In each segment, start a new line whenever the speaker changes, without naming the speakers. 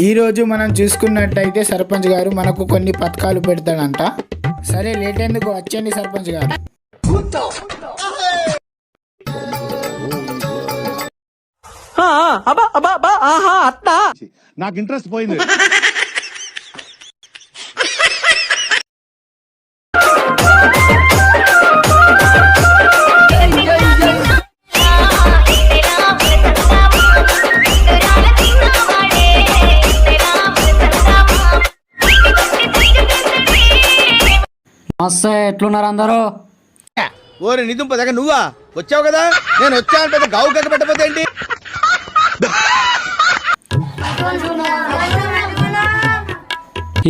ఈరోజు మనం చూసుకున్నట్టయితే సర్పంచ్ గారు మనకు కొన్ని పథకాలు పెడతాడంట. సరే లేట్ ఎందుకు, వచ్చేయండి సర్పంచ్ గారు.
నాకు ఇంట్రెస్ట్ పోయింది.
ఎట్లున్నారు అందరూ?
ఓరే నిదుంప దగ్గర నువ్వా వచ్చావు కదా, నేను వచ్చాను పెద్ద గావు కక్క పెట్టకపోతే ఏంటి?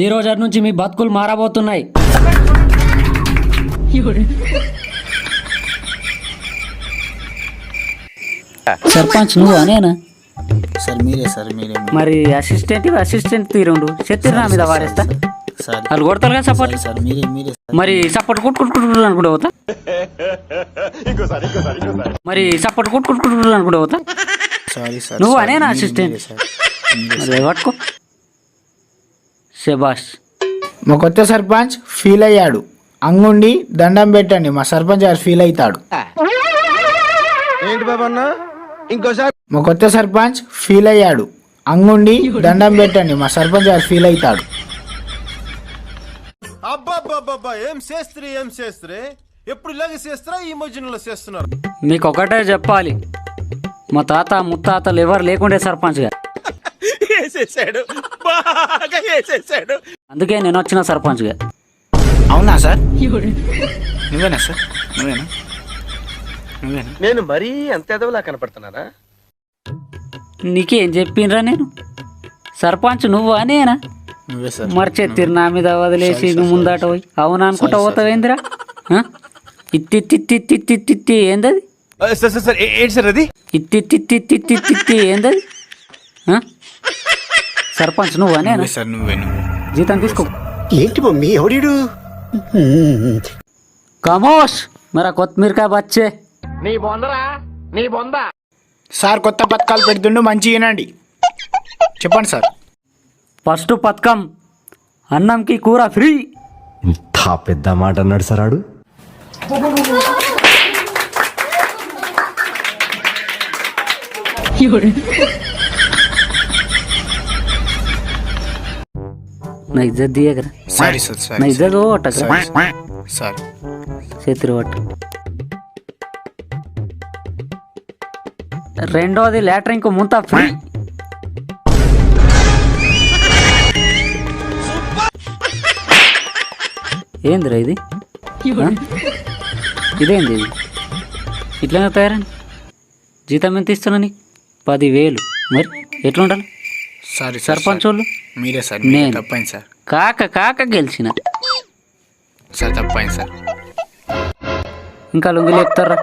ఈ రోజు నుంచి మీ బతుకులు మారబోతున్నాయి. సర్పంచ్ నువ్వు అనేనా?
సార్ మీరే సార్ మీరే.
మరి అసిస్టెంట్ తీరుండు చెత్తిరా మీద వారేస్తా. వాళ్ళు కొడతారు కదా సపోర్ట్.
సార్ మీరే మీరే.
మరి సపోర్ట్ కొట్టుకుంటు అనుకుంటూ పోతా. మరి సపోర్ట్ కొట్టుకుంటు అనుకుంటూ పోతా.
Sorry sir.
నువ్వు అనేనా అసిస్టెంట్? పట్టుకో శబాష్.
మా కొత్త సర్పంచ్ ఫీల్ అయ్యాడు, అంగుండి దండం పెట్టండి, మా సర్పంచ్ గారు ఫీల్ అవుతాడు.
ఏంటి బాబా అన్న ఇంకోసారి?
మా కొత్త సర్పంచ్ ఫీల్ అయ్యాడు, అంగుండి దండం పెట్టండి, మా సర్పంచ్ గారు ఫీల్ అవుతాడు.
అబ్బాబ్బాబ్బా ఏం చేస్త్రీ ఎప్పుడు ఇలాగే చేస్తారా? ఈ మధ్యలో చేస్తున్నారు.
మీకు ఒకటే చెప్పాలి, మా తాత ముత్తాతలు ఎవరు లేకుండే సర్పంచ్ గా. అందుకే నేను వచ్చిన సర్పంచ్ గా.
అవునా సార్? నువ్వేనా సార్? నువ్వేనా?
నేను మరీ అంత ఎదవలా కనపడుతున్నానా?
నీకేం చెప్పిండ్రా నేను? సర్పంచ్ నువ్వు అనేనా?
నువ్వే సార్.
మర్చెత్తిరు నా మీద వదిలేసి నువ్వు ముందాట పోయి అవునా అనుకుంటా పోతావేందిరా? ఇత్తి ఏందది?
ఏంటి సార్ అది?
ఇత్తి ఏందది? సర్పంచ్ నువ్వు అనేనా?
సార్ నువ్వే.
జీతం తీసుకో.
ఏంటి మమ్మీ ఎవడీడు?
కమోష్ మరా కొత్తిమీరకాయ బచ్చే.
సార్ కొత్త పథకాలు పెడుతుండు, మంచి వినండి. చెప్పండి సార్.
ఫస్ట్ పథకం అన్నంకి కూర ఫ్రీ.
ఇంత పెద్ద మాట అన్నాడు సార్ ఆడు.
నా ఇజ్జత్ దియగరా.
Sorry sir.
నా ఇజ్జత్ ఓటకరా
సార్.
చేతులు పట్టు. రెండోది లాట్రిన్ కు ముంతా ఫ్రీ. ఏందిరా ఇది? ఇదేంది ఇది? ఇట్లా తయారండి. జీతం ఎంత ఇస్తున్నా నీకు? 10,000. మరి ఎట్లుండాలి?
సారీ
సర్పంచ్ వాళ్ళు
మీరే సార్.
నేను
తప్పైంది సార్.
కాక గెలిచిన
సార్ తప్పైంది సార్.
ఇంకా లొంగిలు చెప్తారా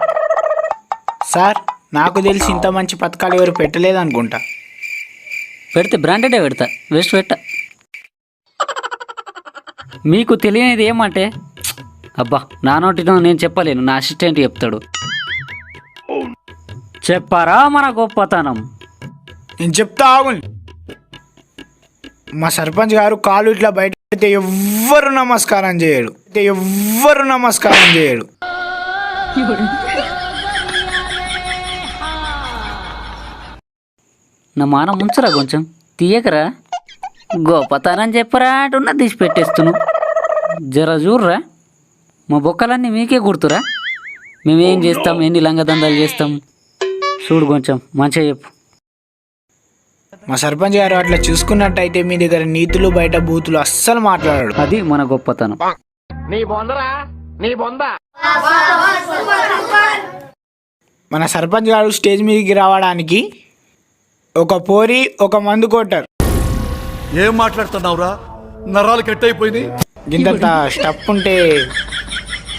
సార్? నాకు తెలిసి ఇంత మంచి పథకాలు ఎవరు పెట్టలేదు అనుకుంటా.
పెడితే బ్రాండెడే పెడతా, వేస్ట్ పెట్ట. మీకు తెలియనిది ఏమంటే, అబ్బా నా నోటితో నేను చెప్పలేను, నా అసిస్టెంట్ చెప్తాడు. చెప్పారా మన గొప్పతనం?
నేను చెప్తా ఆగుని. మా సర్పంచ్ గారు కాలు ఇట్లా బయట పెడితే ఎవ్వరు నమస్కారం చేయడు.
నా మానం ముంచరా కొంచెం, తీయకరా. గొప్పతనం చెప్పరా అంటున్నా తీసి పెట్టేస్తున్నావు. జర చూడరా, మా బొక్కలన్నీ మీకే గుర్తురా. మేమేం చేస్తాం, ఎన్ని లంగదందాలు చేస్తాం చూడు, కొంచెం మంచిగా చెప్పు.
మా సర్పంచ్ గారు అట్లా చూసుకున్నట్టయితే మీ దగ్గర నీతులు బయట బూతులు అస్సలు మాట్లాడాడు.
అది మన గొప్పతనం.
మన సర్పంచ్ గారు స్టేజ్ మీదకి రావడానికి ఒక పోరి ఒక మందు కొట్టారు.
ఏం మాట్లాడుతున్నావురా? నరాలు కట్ అయిపోయింది.
ఇంత స్టప్ ఉంటే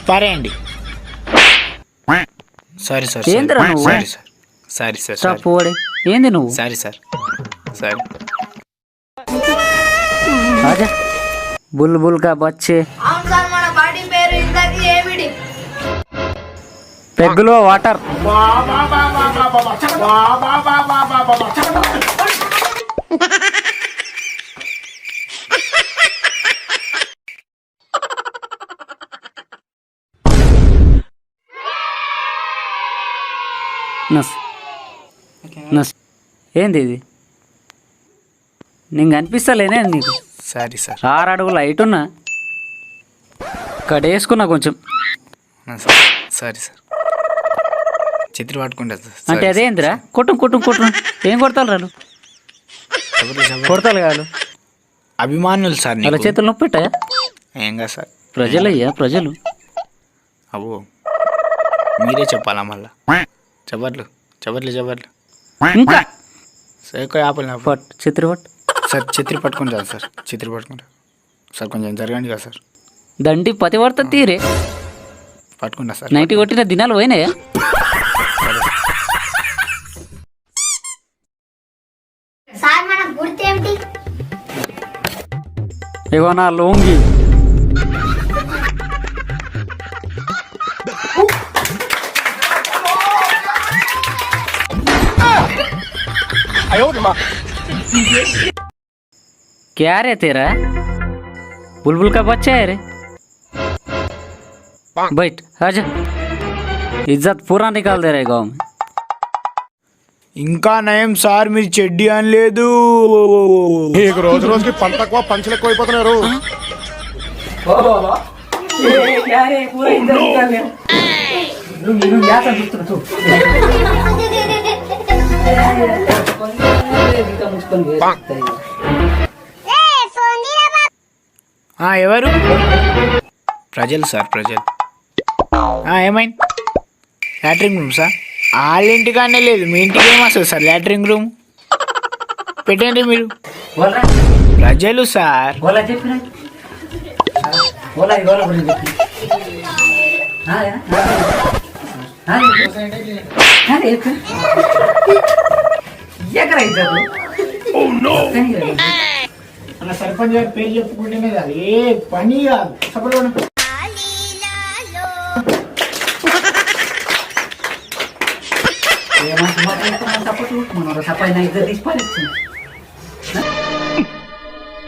పారేయండి. Sorry sir.
ఏందిరా నువ్వు?
Sorry sir.
స్టాప్ పోడే. ఏంది నువ్వు?
Sorry sir. సారీ.
ఆజా బుల్బుల్ కా బచ్చే. పెగ్గులో వాటర్. నస్ నస్ ఏంది ఇది నేను కనిపిస్తలేనే నీకు
సారీ సార్
6 అడుగులు హైట్ ఉన్నా కడేసుకున్నా కొంచెం
సారీ సార్ చిత్ర పట్టుకుంటా సార్
అంటే అదేందిరా కొట్టు ఏం కొడతారు రాళ్ళు కొడతారు కాదు
అభిమానులు సార్
వాళ్ళ
నీకు.
చేతులు నొప్పి పెట్టాయా
ఏం కాదు సార్
ప్రజలయ్యా ప్రజలు
అబ్బో మీరే చెప్పాలా మళ్ళా చెప్పట్లు
ఇంకా
సార్ ఎక్కువ ఆపలు నా
పట్ చిత్ర పట్
సార్ చిత్ర పట్టుకుంటా సార్ చిత్ర పట్టుకుంటా సార్ కొంచెం జరగండి కదా సార్
దండి పతివర్త తీరే
పట్టుకుంటా సార్
నైట్ కొట్టిన దినాలు పోయినాయా
సార్ మన గుర్తేమిటి?
ఇగో నా లోంగి क्या रे तेरा बुलबुल का बच्चा है रे बैठ आजा इज्जत पूरा निकाल दे रहे गाँव में
ఇంకా నయం సార్ మీరు చెడ్డి అనలేదు
నీకు రోజు రోజుకి పంట తక్కువ పంచలు ఎక్కువ అయిపోతున్నారు
ఎవరు ప్రజలు సార్ ప్రజలు ఏమైంది లాట్రిన్ రూమ్ సార్ వాళ్ళ ఇంటికానే లేదు మీ ఇంటికి ఏమొస్తుంది సార్ లాట్రిన్ రూమ్ పెట్టండి మీరు ప్రజలు సార్ మన సర్పంచ్ గారి పేరు చెప్పుకుంటేనే కాదు ఏ పని కాదు సభలో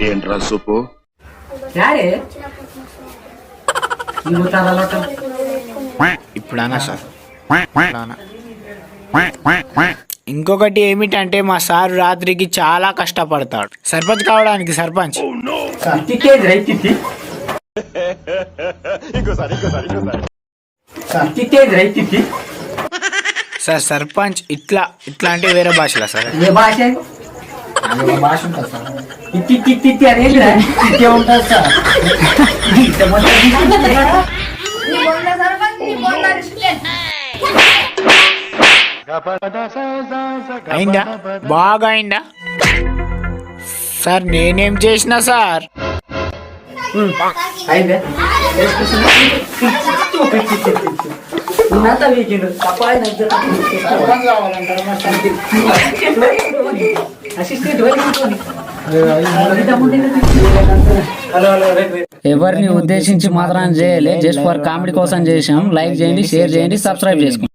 ఏంట్రా సూపు
ఇప్పుడు అన్నా సార్ ఇంకొకటి ఏమిటంటే మా సార్ రాత్రికి చాలా కష్టపడతాడు సర్పంచ్ కావడానికి సర్పంచ్ సార్ సర్పంచ్ ఇట్లా అంటే వేరే భాషలా సార్ భాష ఉంటుంది సార్ ఉంటుంది సార్ అయిందా బాగా అయిందా సార్ నేనేం చేసినా సార్
ఎవరిని ఉద్దేశించి మాత్రం చేయలే జస్ట్ ఫర్ కామెడీ కోసం చేసాం లైక్ చేయండి షేర్ చేయండి సబ్స్క్రైబ్ చేసుకోండి